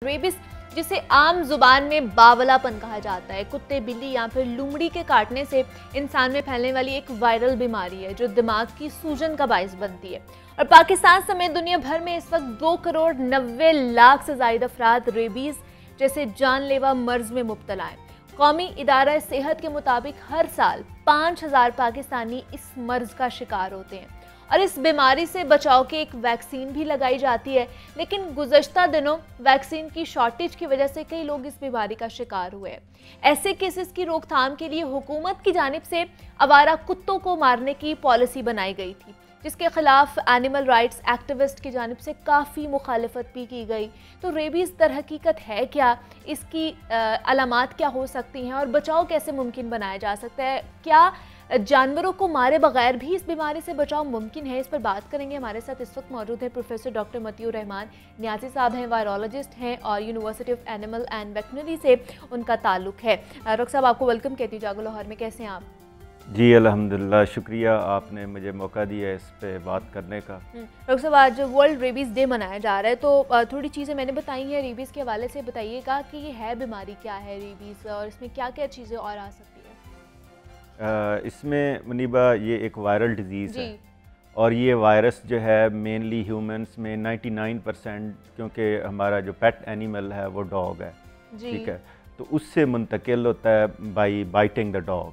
Rabies, जिसे आम जुबान में बावलापन कहा जाता है, कुत्ते, बिल्ली या फिर लोमड़ी के काटने से इंसान में फैलने वाली एक वायरल बीमारी है जो दिमाग की सूजन का बायस बनती है। और पाकिस्तान समेत दुनिया भर में इस वक्त 2 करोड़ 90 लाख से ज्यादा अफराद रेबीज जैसे जानलेवा मर्ज में मुब्तला हैं। कौमी इदारा सेहत के मुताबिक हर साल 5000 पाकिस्तानी इस मर्ज का शिकार होते हैं और इस बीमारी से बचाव की एक वैक्सीन भी लगाई जाती है, लेकिन गुज़श्ता दिनों वैक्सीन की शॉर्टेज की वजह से कई लोग इस बीमारी का शिकार हुए हैं। ऐसे केसेस की रोकथाम के लिए हुकूमत की जानिब से आवारा कुत्तों को मारने की पॉलिसी बनाई गई थी, जिसके खिलाफ एनिमल राइट्स एक्टिविस्ट की जानिब से काफ़ी मुखालफत भी की गई। तो रेबीज़ दर हकीकत है क्या, इसकी अलामात क्या हो सकती हैं और बचाव कैसे मुमकिन बनाया जा सकता है? क्या जानवरों को मारे बगैर भी इस बीमारी से बचाव मुमकिन है? इस पर बात करेंगे। हमारे साथ इस वक्त मौजूद है प्रोफेसर डॉक्टर मतियूर रहमान नियाज़ी साहब हैं, वायरोलॉजिस्ट हैं और university of animal and veterinary से उनका ताल्लुक है। डॉक्टर साहब, आपको वेलकम कहती हूँ जागो लाहौर में। कैसे हैं आप? जी अल्हम्दुलिल्लाह, शुक्रिया, आपने मुझे मौका दिया इस पे बात करने का। डॉक्टर साहब, आज वर्ल्ड रेबीज़ डे मनाया जा रहा है, तो थोड़ी चीज़ें मैंने बताई हैं रेबीज़ के हवाले से। बताइएगा कि ये है बीमारी क्या है रेबीज़ और इसमें क्या क्या चीज़ें और आ सकती है? इसमें मुनीबा ये एक वायरल डिज़ीज़ है और ये वायरस जो है मेनली ह्यूमंस में 99%, क्योंकि हमारा जो पेट एनिमल है वो डॉग है, ठीक है, तो उससे मुंतकिल होता है बाई बाइटिंग द डॉग,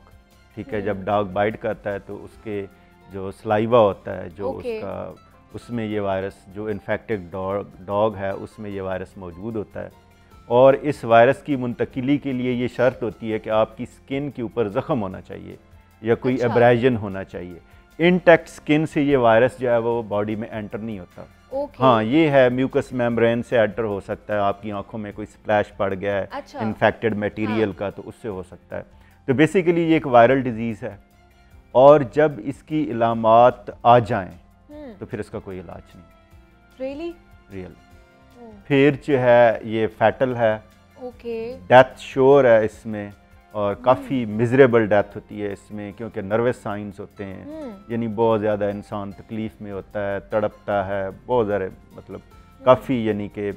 ठीक है। जब डॉग बाइट करता है तो उसके जो सलाइवा होता है, जो उसका, उसमें ये वायरस, जो इन्फेक्टेड डॉग है उसमें ये वायरस मौजूद होता है। और इस वायरस की मुंतकिली के लिए ये शर्त होती है कि आपकी स्किन के ऊपर ज़ख़म होना चाहिए या कोई एब्रेजन होना चाहिए। इंटैक्ट स्किन से ये वायरस जो है वो बॉडी में एंटर नहीं होता। हाँ, ये है म्यूकस मेम्ब्रेन से एंटर हो सकता है, आपकी आंखों में कोई स्प्लैश पड़ गया है इन्फेक्टेड मटेरियल का, तो उससे हो सकता है। तो बेसिकली ये एक वायरल डिज़ीज़ है और जब इसकी इलामात आ जाएं तो फिर इसका कोई इलाज नहीं। रियल फिर जो है ये फैटल है, डेथ श्योर है इसमें, और काफ़ी मिजरेबल डेथ होती है इसमें, क्योंकि नर्वस साइंस होते हैं, यानी बहुत ज़्यादा इंसान तकलीफ़ में होता है, तड़पता है, बहुत ज़्यादा, मतलब काफ़ी यानी कि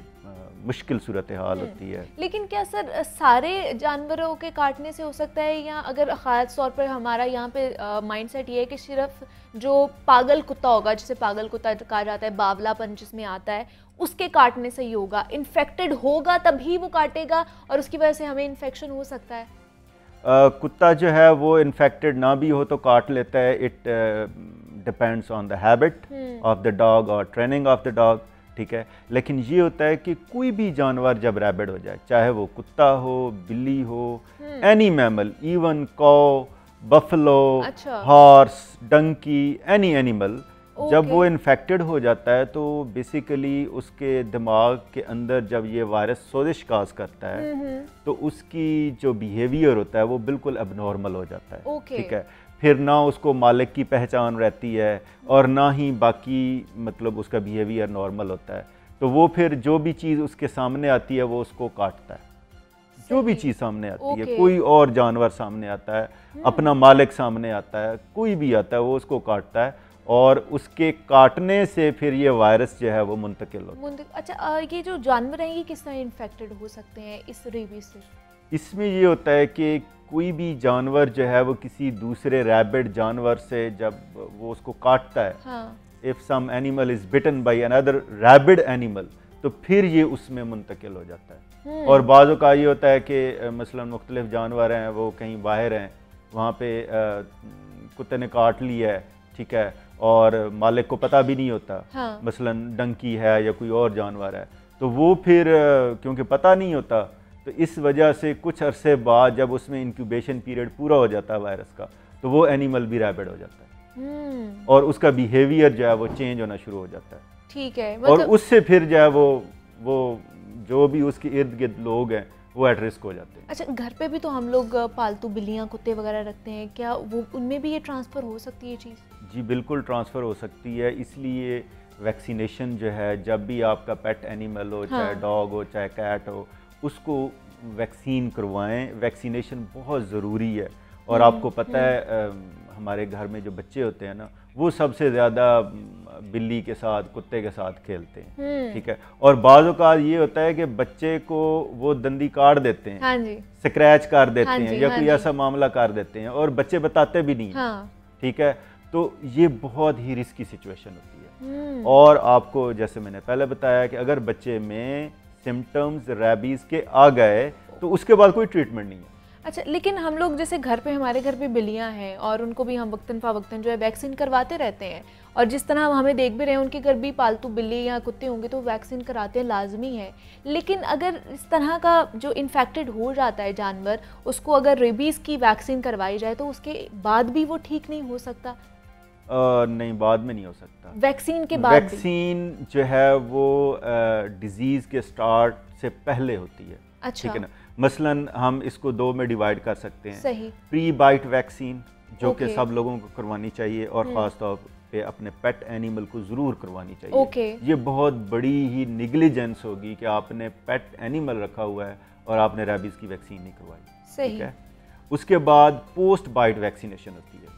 मुश्किल सूरत हाल होती है। लेकिन क्या सर सारे जानवरों के काटने से हो सकता है, या अगर ख़ास तौर पर हमारा यहाँ पे माइंड सेट ये है कि सिर्फ जो पागल कुत्ता होगा, जिसे पागल कुत्ता कहा जाता है, बावलापन जिसमें आता है, उसके काटने से ही होगा, इन्फेक्टेड होगा तभी वो काटेगा और उसकी वजह से हमें इन्फेक्शन हो सकता है? कुत्ता जो है वो इन्फेक्टेड ना भी हो तो काट लेता है। It depends on the habit of the dog और ट्रेनिंग ऑफ द डॉग, ठीक है। लेकिन ये होता है कि कोई भी जानवर जब रैबिड हो जाए, चाहे वो कुत्ता हो, बिल्ली हो, any mammal, even cow, buffalo, horse, donkey, any animal, जब वो इन्फेक्टेड हो जाता है तो बेसिकली उसके दिमाग के अंदर जब ये वायरस सोजिश काज करता है तो उसकी जो बिहेवियर होता है वो बिल्कुल अबनॉर्मल हो जाता है, ठीक है। फिर ना उसको मालिक की पहचान रहती है और ना ही बाकी, मतलब उसका बिहेवियर नॉर्मल होता है। तो वो फिर जो भी चीज़ उसके सामने आती है वो उसको काटता है। जो भी चीज़ सामने आती है, कोई और जानवर सामने आता है, अपना मालिक सामने आता है, कोई भी आता है, वो उसको काटता है और उसके काटने से फिर ये वायरस जो है वो मुंतकिल होता है। अच्छा, ये जो जानवर हैं ये किस तरह इन्फेक्टेड हो सकते हैं इस रेबीज से? इसमें ये होता है कि कोई भी जानवर जो है वो किसी दूसरे रैबिड जानवर से जब वो उसको काटता है, if some animal is bitten by another rabid animal, तो फिर ये उसमें मुंतकिल हो जाता है। और बाज़ों का ये होता है कि मसलन मुख्तलिफ जानवर हैं, वो कहीं बाहर हैं, वहाँ पे कुत्ते ने काट लिया है, ठीक है, और मालिक को पता भी नहीं होता, मसलन डंकी है या कोई और जानवर है, तो वो फिर क्योंकि पता नहीं होता, तो इस वजह से कुछ अरसे बाद जब उसमें इंक्यूबेशन पीरियड पूरा हो जाता है वायरस का, तो वो एनिमल भी रैबिड हो जाता है और उसका बिहेवियर जो है वो चेंज होना शुरू हो जाता है, ठीक है। और उससे फिर जो है वो जो भी उसके इर्द गिर्द लोग हैं वो एट रिस्क हो जाते हैं। अच्छा, घर पे भी तो हम लोग पालतू बिल्लियाँ, कुत्ते वगैरह रखते हैं, क्या वो उनमें भी ये ट्रांसफ़र हो सकती है चीज़? जी बिल्कुल ट्रांसफ़र हो सकती है, इसलिए वैक्सीनेशन जो है, जब भी आपका पेट एनिमल हो, चाहे डॉग हो चाहे कैट हो, उसको वैक्सीन करवाएं। वैक्सीनेशन बहुत ज़रूरी है और आपको पता है हमारे घर में जो बच्चे होते हैं ना, वो सबसे ज़्यादा बिल्ली के साथ, कुत्ते के साथ खेलते हैं, ठीक है। और बाज़ औक़ात ये होता है कि बच्चे को वो दंदी काट देते हैं, हाँ जी, स्क्रैच कर देते हाँ हैं, जी, या हाँ कोई जी, ऐसा मामला कर देते हैं और बच्चे बताते भी नहीं, हाँ, ठीक है। तो ये बहुत ही रिस्की सिचुएशन होती है। और आपको जैसे मैंने पहले बताया कि अगर बच्चे में सिम्टम्स रैबीज़ के आ गए तो उसके बाद कोई ट्रीटमेंट नहीं है। अच्छा, लेकिन हम लोग जैसे घर पे, हमारे घर पे बिल्लियाँ हैं और उनको भी हम वक्तन फ़वक्तन जो है वैक्सीन करवाते रहते हैं, और जिस तरह हमें देख भी रहे हैं उनके घर भी पालतू बिल्ली या कुत्ते होंगे तो वैक्सीन कराते हैं, लाजमी है। लेकिन अगर इस तरह का जो इन्फेक्टेड हो जाता है जानवर, उसको अगर रेबीज़ की वैक्सीन करवाई जाए तो उसके बाद भी वो ठीक नहीं हो सकता? नहीं, बाद में नहीं हो सकता। वैक्सीन के बाद वैक्सीन जो है वो डिजीज़ के स्टार्ट से पहले होती है। अच्छा, ठीक है ना। मसलन हम इसको दो में डिवाइड कर सकते हैं। सही। प्री बाइट वैक्सीन जो कि ओके। सब लोगों को करवानी चाहिए और ख़ास तौर पे अपने पेट एनिमल को ज़रूर करवानी चाहिए। ओके। ये बहुत बड़ी ही निगलिजेंस होगी कि आपने पेट एनिमल रखा हुआ है और आपने रेबीज़ की वैक्सीन नहीं करवाई। सही। ठीक है। उसके बाद पोस्ट बाइट वैक्सीनेशन होती है।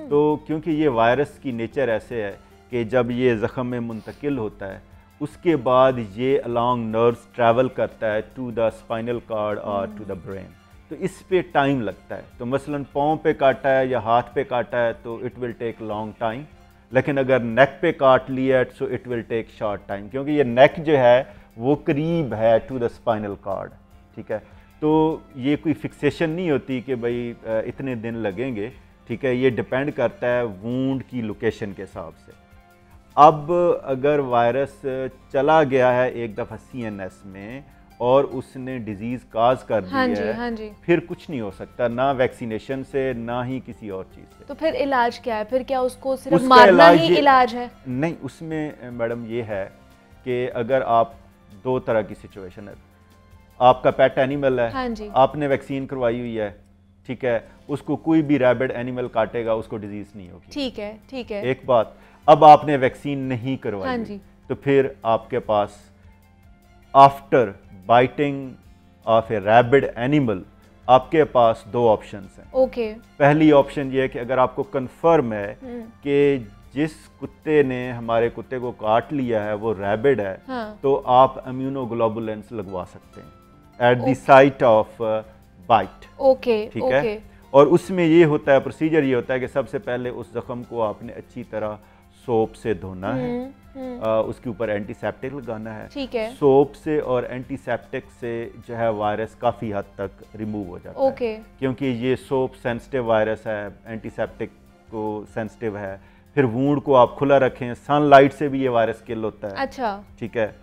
तो क्योंकि ये वायरस की नेचर ऐसे है कि जब ये ज़ख़म में मुंतकिल होता है उसके बाद ये अलॉन्ग नर्व्स ट्रैवल करता है टू द स्पाइनल कॉर्ड और टू द ब्रेन, तो इस पे टाइम लगता है। तो मसलन पाँव पे काटा है या हाथ पे काटा है तो it will take long time, लेकिन अगर नेक पे काट लिया है so it will take short time, क्योंकि ये नेक जो है वो करीब है टू द स्पाइनल कॉर्ड। ठीक है, तो ये कोई फिक्सेशन नहीं होती कि भाई इतने दिन लगेंगे। ठीक है, ये डिपेंड करता है वूंड की लोकेशन के हिसाब से। अब अगर वायरस चला गया है एक दफ़ा CNS में और उसने डिजीज़ काज कर दी है, हाँ जी। फिर कुछ नहीं हो सकता, ना वैक्सीनेशन से ना ही किसी और चीज़ से। तो फिर इलाज क्या है? फिर क्या उसको सिर्फ उसका मारना ही इलाज है? नहीं, उसमें मैडम ये है कि अगर आप दो तरह की सिचुएशन है, आपका पेट एनिमल है, हाँ जी। आपने वैक्सीन करवाई हुई है, ठीक है, उसको कोई भी रैबिड एनिमल काटेगा उसको डिजीज़ नहीं होगी। ठीक है, ठीक है। एक बात, अब आपने वैक्सीन नहीं करवाई, हाँ जी। तो फिर आपके पास after biting of a rabid animal आपके पास दो ऑप्शंस हैं। ओके। पहली ऑप्शन ये है कि अगर आपको कंफर्म है कि जिस कुत्ते ने हमारे कुत्ते को काट लिया है वो रैबिड है, हाँ। तो आप इम्यूनोग्लोबुलेंस लगवा सकते हैं at the site of bite. Okay, ठीक ओके। है, और उसमें ये होता है, प्रोसीजर ये होता है कि सबसे पहले उस जख्म को आपने अच्छी तरह सोप से धोना है, उसके ऊपर एंटीसेप्टिक लगाना है। ठीक है। सोप से और एंटीसेप्टिक से जो है वायरस काफ़ी हद तक रिमूव हो जाता ओके। है, क्योंकि ये सोप सेंसिटिव वायरस है, एंटीसेप्टिक को सेंसिटिव है। फिर वूंड को आप खुला रखें, सनलाइट से भी ये वायरस किल होता है। अच्छा। ठीक है,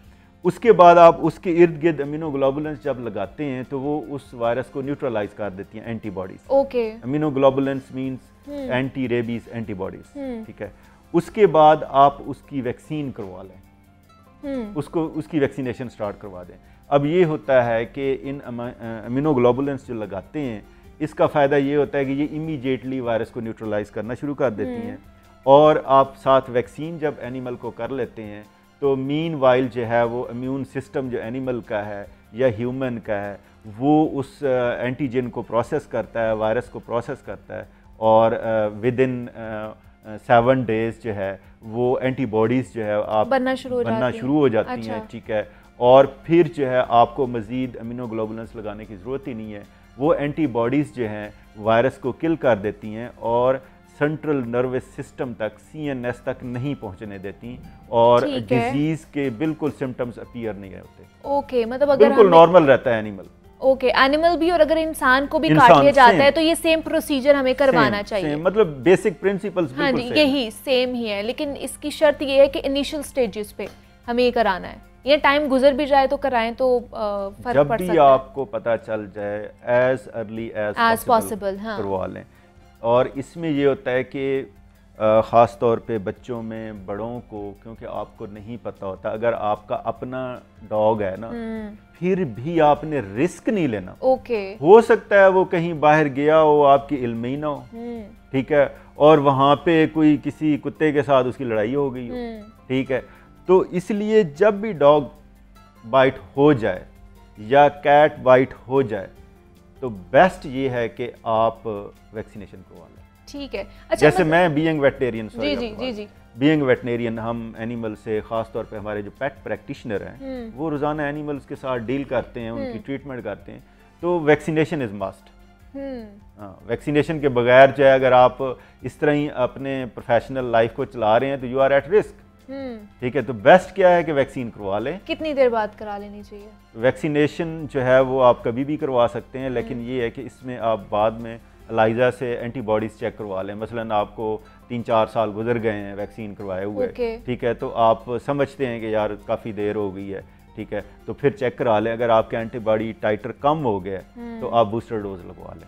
उसके बाद आप उसके इर्द गिर्द इम्यूनोग्लोबुलेंस जब लगाते हैं तो वो उस वायरस को न्यूट्रलाइज कर देती हैं, antibodies. Okay. Immunoglobulins means anti rabies antibodies. ठीक है, उसके बाद आप उसकी वैक्सीन करवा लें, उसको उसकी वैक्सीनेशन स्टार्ट करवा दें। अब ये होता है कि इन इम्यूनोग्लोबुलेंस जो लगाते हैं इसका फ़ायदा ये होता है कि ये इमीडिएटली वायरस को न्यूट्रलाइज करना शुरू कर देती हैं, और आप साथ वैक्सीन जब एनिमल को कर लेते हैं तो मीन वाइल जो है वो इम्यून सिस्टम जो एनिमल का है या ह्यूमन का है वो उस एंटीजन को प्रोसेस करता है, वायरस को प्रोसेस करता है, और विद इन 7 डेज़ जो है वो एंटीबॉडीज़ जो है आप बनना शुरू हो जाती हैं। अच्छा। ठीक है, और फिर जो है आपको मज़ीद इम्यूनोग्लोबुलेंस लगाने की ज़रूरत ही नहीं है। वो एंटीबॉडीज़ जो हैं वायरस को किल कर देती हैं और सेंट्रल नर्वस सिस्टम तक, CNS तक नहीं पहुंचने देती, और डिजीज़ के बिल्कुल सिम्टम्स अपीयर नहीं होते। ओके, मतलब अगर बिल्कुल नॉर्मल रहता है एनिमल। ओके, एनिमल भी, और अगर इंसान को भी काट लिया जाता है तो ये सेम प्रोसीजर हमें करवाना चाहिए। मतलब बेसिक प्रिंसिपल्स बिल्कुल हाँ जी, यही सेम ही है, लेकिन इसकी शर्त ये है कि इनिशियल स्टेजेस पे हमें ये कराना है। ये टाइम गुजर भी जाए तो कराएं तो फर्क पड़ सकता है। जब भी आपको पता चल जाए एज अर्ली एज पॉसिबल करवा लें। और इसमें ये होता है कि ख़ास तौर पे बच्चों में, बड़ों को, क्योंकि आपको नहीं पता होता, अगर आपका अपना डॉग है ना फिर भी आपने रिस्क नहीं लेना। ओके। हो सकता है वो कहीं बाहर गया हो, आपकी इल्म ही ना हो, ठीक है, और वहाँ पे कोई किसी कुत्ते के साथ उसकी लड़ाई हो गई हो, ठीक है, तो इसलिए जब भी डॉग बाइट हो जाए या कैट बाइट हो जाए तो बेस्ट ये है कि आप वैक्सीनेशन करवा लें। ठीक है। अच्छा, जैसे मैं बीइंग वेटनेरियन, जी जी जी जी, बीइंग वेटनेरियन, हम एनिमल से ख़ास तौर पे हमारे जो पेट प्रैक्टिशनर हैं वो रोज़ाना एनिमल्स के साथ डील करते हैं, उनकी ट्रीटमेंट करते हैं, तो वैक्सीनेशन इज़ मस्ट। वैक्सीनेशन के बगैर जो है अगर आप इस तरह ही अपने प्रोफेशनल लाइफ को चला रहे हैं तो यू आर एट रिस्क। ठीक है, तो बेस्ट क्या है कि वैक्सीन करवा लें। कितनी देर बाद करा लेनी चाहिए? वैक्सीनेशन जो है वो आप कभी भी करवा सकते हैं, लेकिन ये है कि इसमें आप बाद में एलाइजा से एंटीबॉडीज़ चेक करवा लें। मसलन आपको 3-4 साल गुजर गए हैं वैक्सीन करवाए हुए, ठीक है, तो आप समझते हैं कि यार काफ़ी देर हो गई है, ठीक है, तो फिर चेक करा लें। अगर आपके एंटीबॉडी टाइटर कम हो गया तो आप बूस्टर डोज लगवा लें।